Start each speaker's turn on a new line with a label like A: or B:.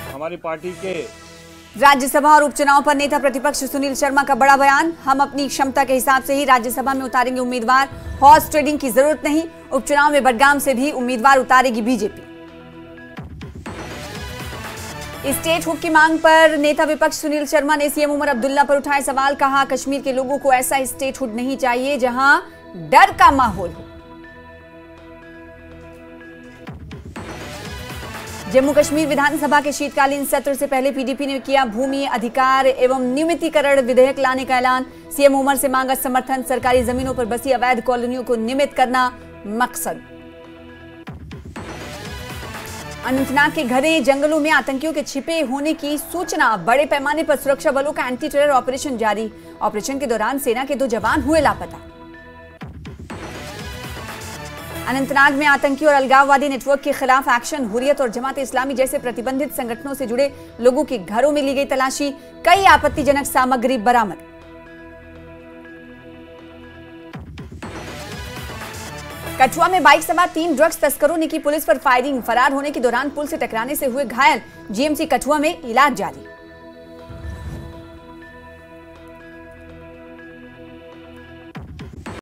A: हमारी पार्टी के
B: राज्यसभा और उपचुनाव पर नेता प्रतिपक्ष सुनील शर्मा का बड़ा बयान। हम अपनी क्षमता के हिसाब से ही राज्यसभा में उतारेंगे उम्मीदवार, हॉर्स ट्रेडिंग की जरूरत नहीं। उपचुनाव में बडगाम से भी उम्मीदवार उतारेगी बीजेपी। स्टेट हुड की मांग पर नेता विपक्ष सुनील शर्मा ने सीएम उमर अब्दुल्ला पर उठाए सवाल। कहा, कश्मीर के लोगों को ऐसा स्टेट हुड नहीं चाहिए जहां डर का माहौल हो। जम्मू कश्मीर विधानसभा के शीतकालीन सत्र से पहले पीडीपी ने किया भूमि अधिकार एवं नियमितीकरण विधेयक लाने का ऐलान। सीएम उमर से मांगा समर्थन। सरकारी जमीनों पर बसी अवैध कॉलोनियों को नियमित करना मकसद। अनंतनाग के घने जंगलों में आतंकियों के छिपे होने की सूचना। बड़े पैमाने पर सुरक्षा बलों का एंटी टेरर ऑपरेशन जारी। ऑपरेशन के दौरान सेना के 2 जवान हुए लापता। अनंतनाग में आतंकी और अलगाववादी नेटवर्क के खिलाफ एक्शन। हुर्रियत और जमात इस्लामी जैसे प्रतिबंधित संगठनों से जुड़े लोगों के घरों में ली गई तलाशी। कई आपत्तिजनक सामग्री बरामद। कठुआ में बाइक सवार 3 ड्रग्स तस्करों ने की पुलिस पर फायरिंग। फरार होने के दौरान पुल से टकराने से हुए घायल। जीएमसी कठुआ में इलाज जारी।